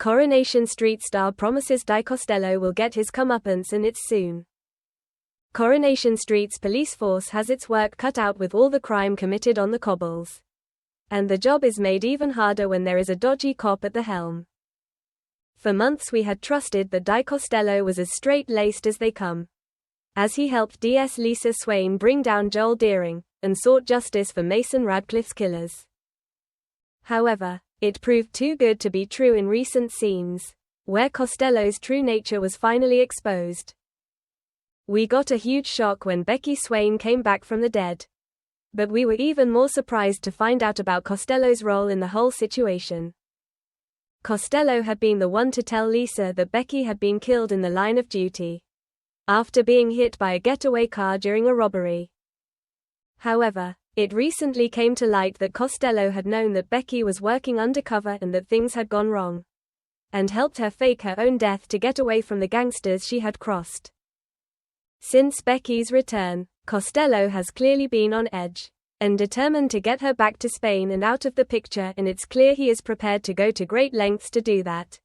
Coronation Street star promises Costello will get his comeuppance, and it's soon. Coronation Street's police force has its work cut out with all the crime committed on the cobbles. And the job is made even harder when there is a dodgy cop at the helm. For months we had trusted that Costello was as straight-laced as they come, as he helped DS Lisa Swain bring down Joel Deering, and sought justice for Mason Radcliffe's killers. However, it proved too good to be true in recent scenes, where Costello's true nature was finally exposed. We got a huge shock when Becky Swain came back from the dead. But we were even more surprised to find out about Costello's role in the whole situation. Costello had been the one to tell Lisa that Becky had been killed in the line of duty, after being hit by a getaway car during a robbery. However, it recently came to light that Costello had known that Becky was working undercover and that things had gone wrong, and helped her fake her own death to get away from the gangsters she had crossed. Since Becky's return, Costello has clearly been on edge, and determined to get her back to Spain and out of the picture, and it's clear he is prepared to go to great lengths to do that.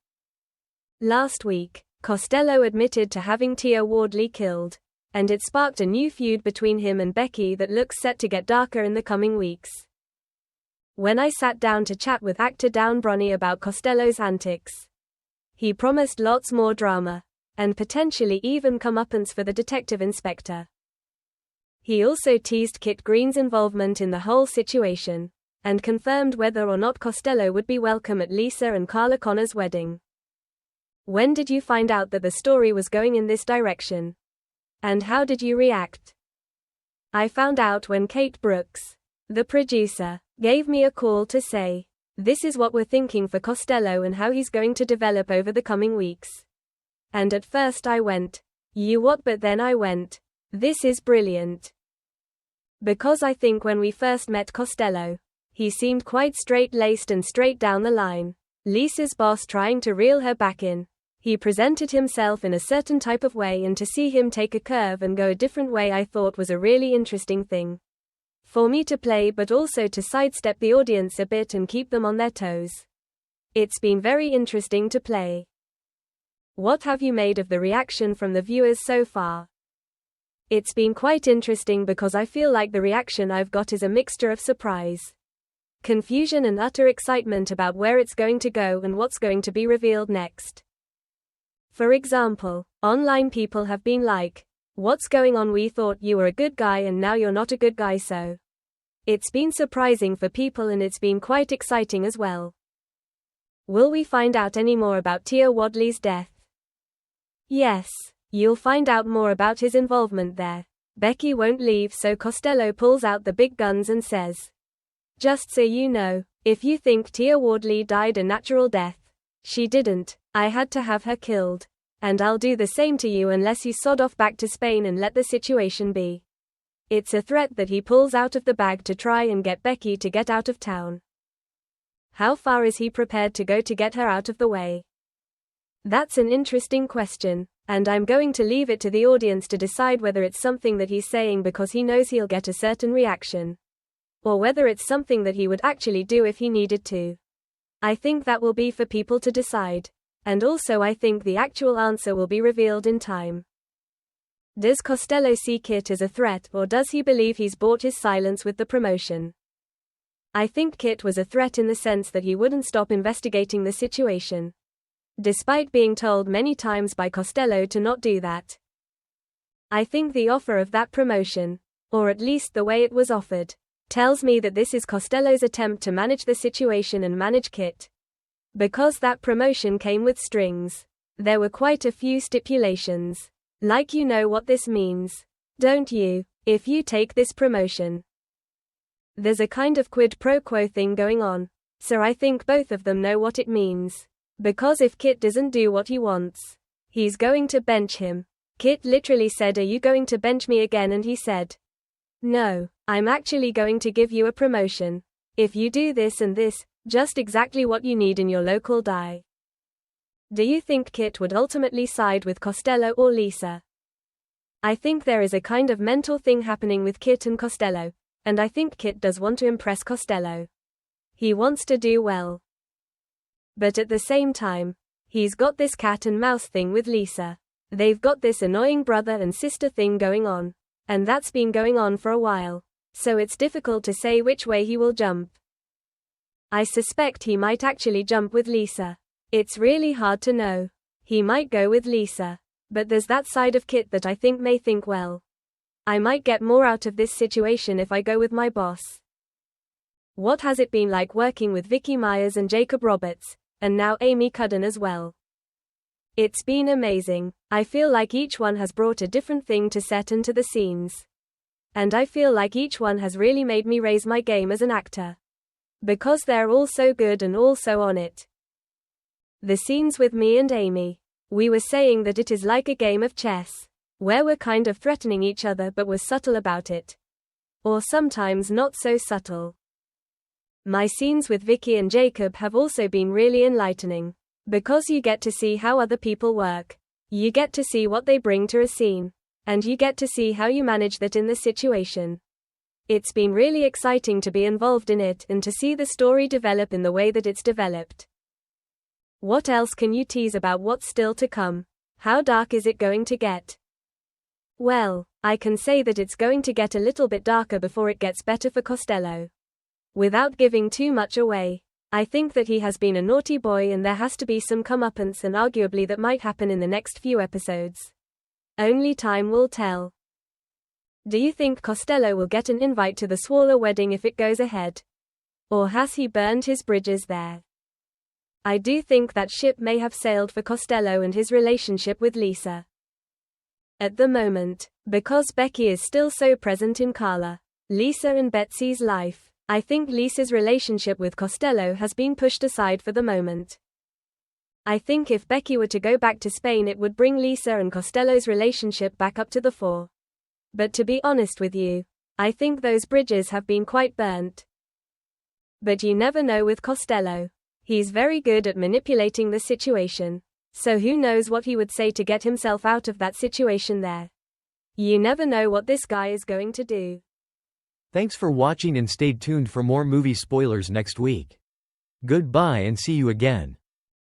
Last week, Costello admitted to having Tia Wardley killed, and it sparked a new feud between him and Becky that looks set to get darker in the coming weeks. When I sat down to chat with actor Down Bronny about Costello's antics, he promised lots more drama, and potentially even comeuppance for the detective inspector. He also teased Kit Green's involvement in the whole situation, and confirmed whether or not Costello would be welcome at Lisa and Carla Connor's wedding. When did you find out that the story was going in this direction? And how did you react? I found out when Kate Brooks, the producer, gave me a call to say, "This is what we're thinking for Costello and how he's going to develop over the coming weeks." And at first I went, "You what?" But then I went, "This is brilliant." Because I think when we first met Costello, he seemed quite straight-laced and straight down the line. Lisa's boss trying to reel her back in. He presented himself in a certain type of way, and to see him take a curve and go a different way I thought was a really interesting thing for me to play, but also to sidestep the audience a bit and keep them on their toes. It's been very interesting to play. What have you made of the reaction from the viewers so far? It's been quite interesting because I feel like the reaction I've got is a mixture of surprise, confusion and utter excitement about where it's going to go and what's going to be revealed next. For example, online people have been like, "What's going on? We thought you were a good guy and now you're not a good guy." So it's been surprising for people, and it's been quite exciting as well. Will we find out any more about Tia Wardley's death? Yes, you'll find out more about his involvement there. Becky won't leave, so Costello pulls out the big guns and says, "Just so you know, if you think Tia Wardley died a natural death, she didn't. I had to have her killed. And I'll do the same to you unless you sod off back to Spain and let the situation be." It's a threat that he pulls out of the bag to try and get Becky to get out of town. How far is he prepared to go to get her out of the way? That's an interesting question, and I'm going to leave it to the audience to decide whether it's something that he's saying because he knows he'll get a certain reaction, or whether it's something that he would actually do if he needed to. I think that will be for people to decide. And also I think the actual answer will be revealed in time. Does Costello see Kit as a threat, or does he believe he's bought his silence with the promotion? I think Kit was a threat in the sense that he wouldn't stop investigating the situation, despite being told many times by Costello to not do that. I think the offer of that promotion, or at least the way it was offered, tells me that this is Costello's attempt to manage the situation and manage Kit. Because that promotion came with strings. There were quite a few stipulations. Like, you know what this means, don't you? If you take this promotion, there's a kind of quid pro quo thing going on. So I think both of them know what it means. Because if Kit doesn't do what he wants, he's going to bench him. Kit literally said, "Are you going to bench me again?" And he said, "No, I'm actually going to give you a promotion if you do this and this. Just exactly what you need in your local die." Do you think Kit would ultimately side with Costello or Lisa? I think there is a kind of mental thing happening with Kit and Costello, and I think Kit does want to impress Costello. He wants to do well. But at the same time, He's got this cat and mouse thing with Lisa. They've got this annoying brother and sister thing going on. And that's been going on for a while. So it's difficult to say which way he will jump. I suspect he might actually jump with Lisa. It's really hard to know. He might go with Lisa. But there's that side of Kit that I think may think, well, I might get more out of this situation if I go with my boss. What has it been like working with Vicky Myers and Jacob Roberts, and now Amy Cudden as well? It's been amazing. I feel like each one has brought a different thing to set and to the scenes. And I feel like each one has really made me raise my game as an actor. Because they're all so good and all so on it. The scenes with me and Amy. We were saying that it is like a game of chess, where we're kind of threatening each other but we're subtle about it. Or sometimes not so subtle. My scenes with Vicky and Jacob have also been really enlightening. Because you get to see how other people work. You get to see what they bring to a scene. And you get to see how you manage that in the situation. It's been really exciting to be involved in it and to see the story develop in the way that it's developed. What else can you tease about what's still to come? How dark is it going to get? Well, I can say that it's going to get a little bit darker before it gets better for Costello. Without giving too much away, I think that he has been a naughty boy and there has to be some comeuppance, and arguably that might happen in the next few episodes. Only time will tell. Do you think Costello will get an invite to the Swaller wedding if it goes ahead? Or has he burned his bridges there? I do think that ship may have sailed for Costello and his relationship with Lisa. At the moment, because Becky is still so present in Carla, Lisa and Betsy's life, I think Lisa's relationship with Costello has been pushed aside for the moment. I think if Becky were to go back to Spain, it would bring Lisa and Costello's relationship back up to the fore. But to be honest with you, I think those bridges have been quite burnt. But you never know with Costello. He's very good at manipulating the situation. So who knows what he would say to get himself out of that situation there. You never know what this guy is going to do. Thanks for watching and stay tuned for more movie spoilers next week. Goodbye and see you again.